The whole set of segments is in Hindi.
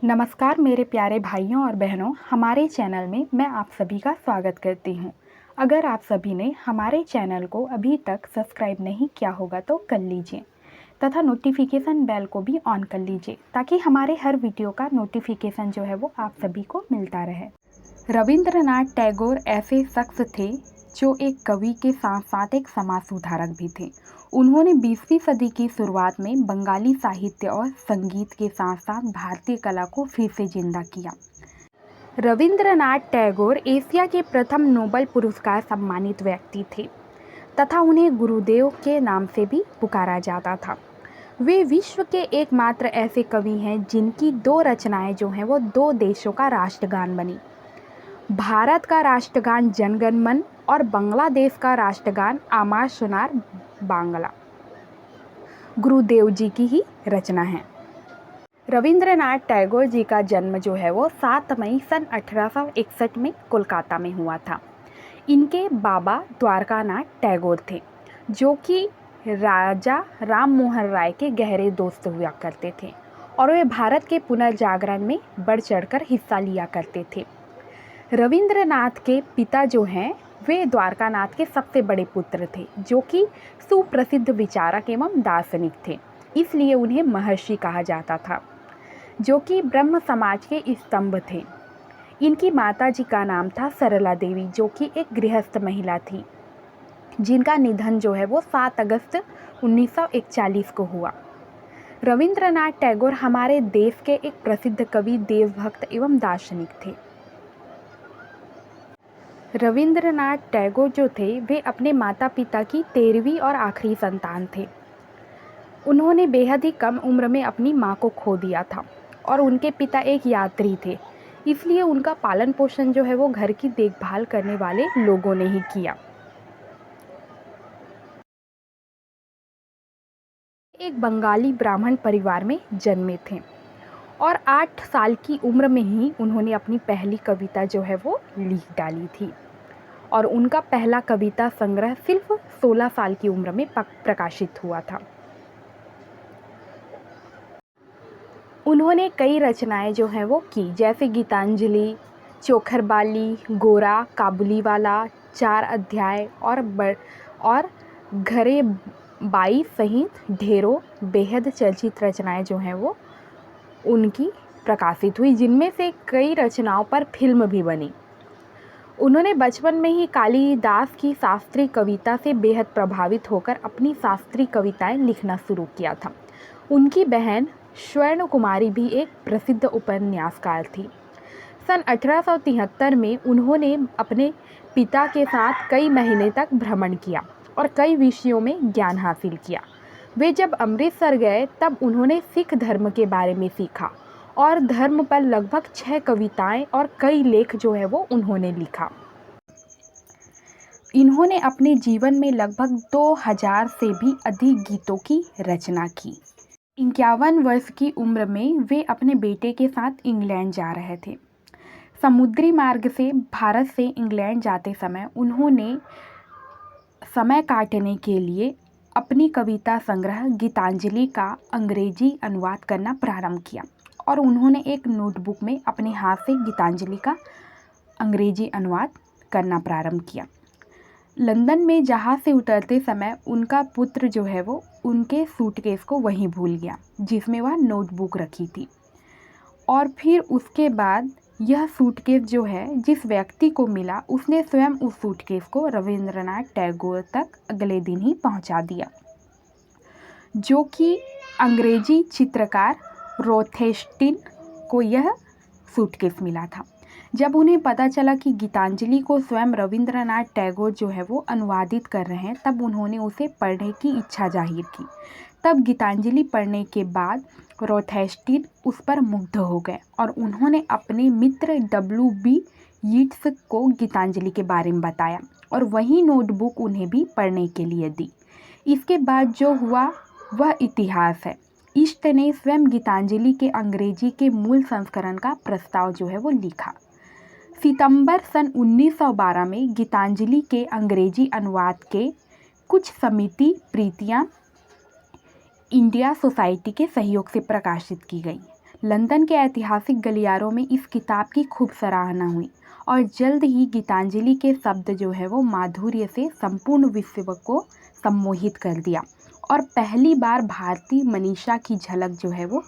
नमस्कार मेरे प्यारे भाइयों और बहनों, हमारे चैनल में मैं आप सभी का स्वागत करती हूं। अगर आप सभी ने हमारे चैनल को अभी तक सब्सक्राइब नहीं किया होगा तो कर लीजिए तथा नोटिफिकेशन बेल को भी ऑन कर लीजिए ताकि हमारे हर वीडियो का नोटिफिकेशन जो है वो आप सभी को मिलता रहे। रविंद्रनाथ टैगोर ऐसे शख्स थे जो एक कवि के साथ साथ एक समाज सुधारक भी थे। उन्होंने 20वीं सदी की शुरुआत में बंगाली साहित्य और संगीत के साथ साथ भारतीय कला को फिर से जिंदा किया। रविंद्रनाथ टैगोर एशिया के प्रथम नोबेल पुरस्कार सम्मानित व्यक्ति थे तथा उन्हें गुरुदेव के नाम से भी पुकारा जाता था। वे विश्व के एकमात्र ऐसे कवि हैं जिनकी दो रचनाएं जो हैं वो दो देशों का राष्ट्रगान बनी। भारत का राष्ट्रगान जन गण मन और बांग्लादेश का राष्ट्रगान आमार सोनार बांग्ला गुरुदेव जी की ही रचना है। रविंद्रनाथ टैगोर जी का जन्म जो है वो 7 मई सन 1861 में कोलकाता में हुआ था। इनके बाबा द्वारकानाथ टैगोर थे जो कि राजा राम मोहन राय के गहरे दोस्त हुआ करते थे और वे भारत के पुनर्जागरण में बढ़ चढ़कर हिस्सा लिया करते थे। रविंद्रनाथ के पिता जो हैं वे द्वारकानाथ के सबसे बड़े पुत्र थे जो कि सुप्रसिद्ध विचारक एवं दार्शनिक थे, इसलिए उन्हें महर्षि कहा जाता था, जो कि ब्रह्म समाज के स्तंभ थे। इनकी माता जी का नाम था सरला देवी जो कि एक गृहस्थ महिला थी जिनका निधन जो है वो 7 अगस्त 1941 को हुआ। रविंद्रनाथ टैगोर हमारे देश के एक प्रसिद्ध कवि, देशभक्त एवं दार्शनिक थे। रविंद्रनाथ टैगोर जो थे वे अपने माता पिता की 13वीं और आखिरी संतान थे। उन्होंने बेहद ही कम उम्र में अपनी मां को खो दिया था और उनके पिता एक यात्री थे, इसलिए उनका पालन पोषण जो है वो घर की देखभाल करने वाले लोगों ने ही किया। एक बंगाली ब्राह्मण परिवार में जन्मे थे और 8 साल की उम्र में ही उन्होंने अपनी पहली कविता जो है वो लिख डाली थी और उनका पहला कविता संग्रह सिर्फ 16 साल की उम्र में प्रकाशित हुआ था। उन्होंने कई रचनाएं जो हैं वो की, जैसे गीतांजलि, चोखरबाली, गोरा, काबुलीवाला, 4 अध्याय और घरे बाई सहित ढेरों बेहद चर्चित रचनाएं जो हैं वो उनकी प्रकाशित हुई, जिनमें से कई रचनाओं पर फिल्म भी बनी। उन्होंने बचपन में ही कालिदास की शास्त्रीय कविता से बेहद प्रभावित होकर अपनी शास्त्रीय कविताएं लिखना शुरू किया था। उनकी बहन स्वर्ण कुमारी भी एक प्रसिद्ध उपन्यासकार थी। सन 1873 में उन्होंने अपने पिता के साथ कई महीने तक भ्रमण किया और कई विषयों में ज्ञान हासिल किया। वे जब अमृतसर गए तब उन्होंने सिख धर्म के बारे में सीखा और धर्म पर लगभग 6 कविताएं और कई लेख जो है वो उन्होंने लिखा। इन्होंने अपने जीवन में लगभग 2000 से भी अधिक गीतों की रचना की। 51 वर्ष की उम्र में वे अपने बेटे के साथ इंग्लैंड जा रहे थे। समुद्री मार्ग से भारत से इंग्लैंड जाते समय उन्होंने समय काटने के लिए अपनी कविता संग्रह गीतांजलि का अंग्रेजी अनुवाद करना प्रारंभ किया और उन्होंने एक नोटबुक में अपने हाथ से गीतांजलि का अंग्रेजी अनुवाद करना प्रारंभ किया। लंदन में जहाज़ से उतरते समय उनका पुत्र जो है वो उनके सूटकेस को वहीं भूल गया जिसमें वह नोटबुक रखी थी और फिर उसके बाद यह सूटकेस जो है जिस व्यक्ति को मिला उसने स्वयं उस सूटकेस को रविंद्रनाथ टैगोर तक अगले दिन ही पहुंचा दिया, जो कि अंग्रेजी चित्रकार रोथेस्टिन को यह सूटकेस मिला था। जब उन्हें पता चला कि गीतांजलि को स्वयं रविंद्रनाथ टैगोर जो है वो अनुवादित कर रहे हैं, तब उन्होंने उसे पढ़ने की इच्छा जाहिर की। तब गीतांजलि पढ़ने के बाद रोथेस्टिन उस पर मुग्ध हो गए और उन्होंने अपने मित्र W.B. यीट्स को गीतांजलि के बारे में बताया और वही नोटबुक उन्हें भी पढ़ने के लिए दी। इसके बाद जो हुआ वह इतिहास है। ईस्ट ने स्वयं गीतांजलि के अंग्रेजी के मूल संस्करण का प्रस्ताव जो है वो लिखा। सितंबर सन 1912 में गीतांजलि के अंग्रेजी अनुवाद के कुछ समिति प्रीतियां इंडिया सोसाइटी के सहयोग से प्रकाशित की गई। लंदन के ऐतिहासिक गलियारों में इस किताब की खूब सराहना हुई और जल्द ही गीतांजलि के शब्द जो है वो माधुर्य से संपूर्ण विश्व को सम्मोहित कर दिया और पहली बार भारतीय मनीषा की झलक जो है वो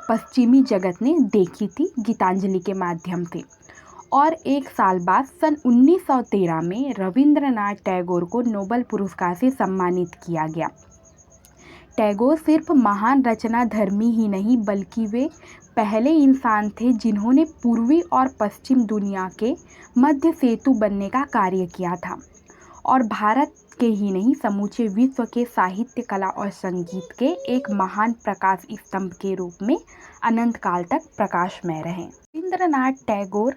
पश्चिमी जगत ने देखी थी गीतांजलि के माध्यम से। और एक साल बाद सन 1913 में रविंद्रनाथ टैगोर को नोबेल पुरस्कार से सम्मानित किया गया। टैगोर सिर्फ महान रचनाधर्मी ही नहीं बल्कि वे पहले इंसान थे जिन्होंने पूर्वी और पश्चिम दुनिया के मध्य सेतु बनने का कार्य किया था और भारत के ही नहीं समूचे विश्व के साहित्य, कला और संगीत के एक महान प्रकाश स्तंभ के रूप में अनंत काल तक प्रकाशमय रहे। रविंद्रनाथ टैगोर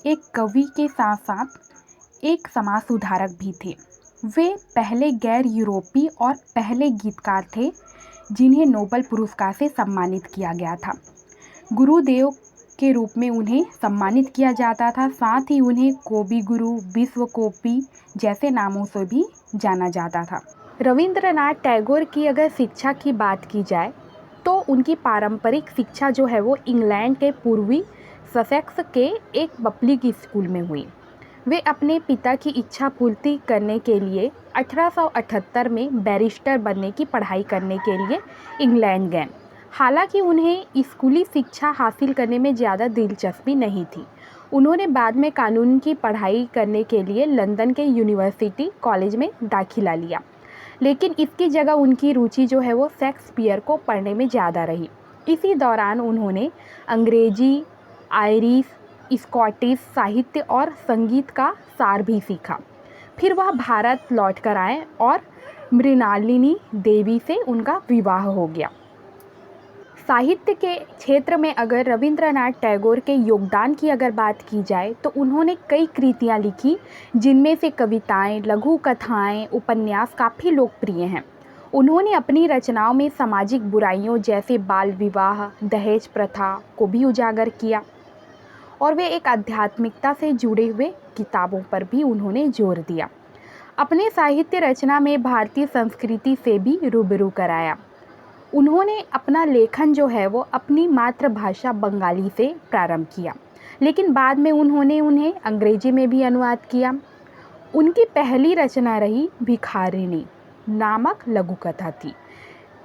एक कवि के साथ साथ एक समाज सुधारक भी थे। वे पहले गैर यूरोपीय और पहले गीतकार थे जिन्हें नोबेल पुरस्कार से सम्मानित किया गया था। गुरुदेव के रूप में उन्हें सम्मानित किया जाता था, साथ ही उन्हें कवि गुरु, विश्व कवि जैसे नामों से भी जाना जाता था। रविंद्रनाथ टैगोर की अगर शिक्षा की बात की जाए तो उनकी पारंपरिक शिक्षा जो है वो इंग्लैंड के पूर्वी ससेक्स के एक पब्लिक स्कूल में हुई। वे अपने पिता की इच्छा पूर्ति करने के लिए 1878 में बैरिस्टर बनने की पढ़ाई करने के लिए इंग्लैंड गए। हालांकि उन्हें स्कूली शिक्षा हासिल करने में ज़्यादा दिलचस्पी नहीं थी। उन्होंने बाद में कानून की पढ़ाई करने के लिए लंदन के यूनिवर्सिटी कॉलेज में दाखिला लिया, लेकिन इसकी जगह उनकी रुचि जो है वो शेक्सपियर को पढ़ने में ज़्यादा रही। इसी दौरान उन्होंने अंग्रेजी, आयरिश, स्कॉटिश साहित्य और संगीत का सार भी सीखा। फिर वह भारत लौट कर आए और मृणालिनी देवी से उनका विवाह हो गया। साहित्य के क्षेत्र में अगर रविंद्रनाथ टैगोर के योगदान की अगर बात की जाए तो उन्होंने कई कृतियाँ लिखी जिनमें से कविताएं, लघु कथाएं, उपन्यास काफ़ी लोकप्रिय हैं। उन्होंने अपनी रचनाओं में सामाजिक बुराइयों जैसे बाल विवाह, दहेज प्रथा को भी उजागर किया और वे एक आध्यात्मिकता से जुड़े हुए किताबों पर भी उन्होंने जोर दिया। अपने साहित्य रचना में भारतीय संस्कृति से भी रूबरू कराया। उन्होंने अपना लेखन जो है वो अपनी मातृभाषा बंगाली से प्रारंभ किया, लेकिन बाद में उन्होंने उन्हें अंग्रेजी में भी अनुवाद किया। उनकी पहली रचना रही भिखारिणी नामक लघु कथा थी,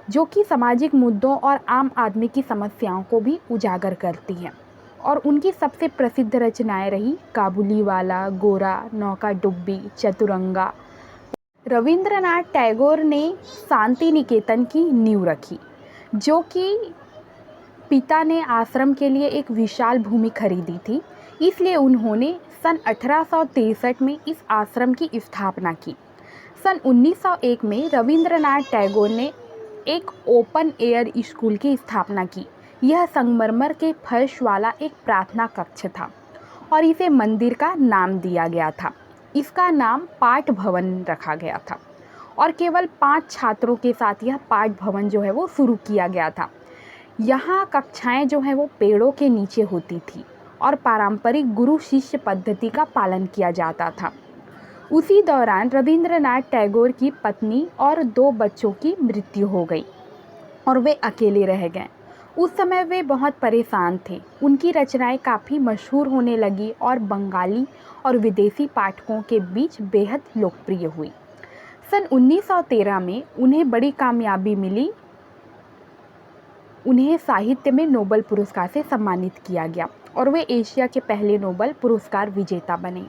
जो कि सामाजिक मुद्दों और आम आदमी की समस्याओं को भी उजागर करती है। और उनकी सबसे प्रसिद्ध रचनाएं रही काबुलीवाला, गोरा, नौका डुब्बी, चतुरंगा। रविंद्रनाथ टैगोर ने शांति निकेतन की नींव रखी, जो कि पिता ने आश्रम के लिए एक विशाल भूमि खरीदी थी, इसलिए उन्होंने सन 1863 में इस आश्रम की स्थापना की। सन 1901 में रविंद्रनाथ टैगोर ने एक ओपन एयर स्कूल की स्थापना की। यह संगमरमर के फर्श वाला एक प्रार्थना कक्ष था और इसे मंदिर का नाम दिया गया था। इसका नाम पाठ भवन रखा गया था और केवल 5 छात्रों के साथ यह पाठ भवन जो है वो शुरू किया गया था। यहाँ कक्षाएं जो है वो पेड़ों के नीचे होती थी और पारंपरिक गुरु शिष्य पद्धति का पालन किया जाता था। उसी दौरान रविंद्रनाथ टैगोर की पत्नी और 2 बच्चों की मृत्यु हो गई और वे अकेले रह गए। उस समय वे बहुत परेशान थे। उनकी रचनाएं काफ़ी मशहूर होने लगी और बंगाली और विदेशी पाठकों के बीच बेहद लोकप्रिय हुई। सन 1913 में उन्हें बड़ी कामयाबी मिली। उन्हें साहित्य में नोबेल पुरस्कार से सम्मानित किया गया और वे एशिया के पहले नोबेल पुरस्कार विजेता बने।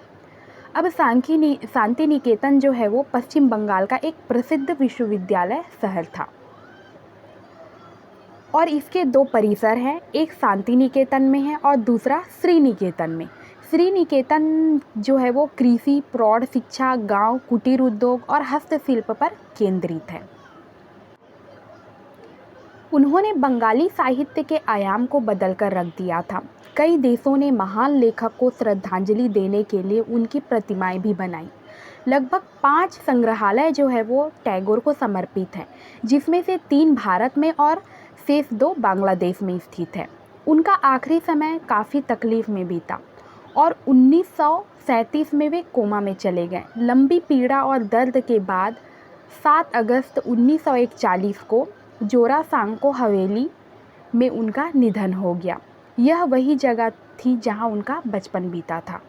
अब शांति निकेतन जो है वो पश्चिम बंगाल का एक प्रसिद्ध विश्वविद्यालय शहर था और इसके 2 परिसर हैं, एक शांति निकेतन में है और दूसरा श्री निकेतन में। श्री निकेतन जो है वो कृषि, प्रौढ़ शिक्षा, गांव, कुटीर उद्योग और हस्तशिल्प पर केंद्रित है। उन्होंने बंगाली साहित्य के आयाम को बदलकर रख दिया था। कई देशों ने महान लेखक को श्रद्धांजलि देने के लिए उनकी प्रतिमाएं भी बनाई। लगभग 5 संग्रहालय जो है वो टैगोर को समर्पित हैं, जिसमें से 3 भारत में और शेष 2 बांग्लादेश में स्थित है। उनका आखिरी समय काफ़ी तकलीफ में बीता और 1937 में वे कोमा में चले गए। लंबी पीड़ा और दर्द के बाद 7 अगस्त 1941 को जोरासांको हवेली में उनका निधन हो गया। यह वही जगह थी जहाँ उनका बचपन बीता था।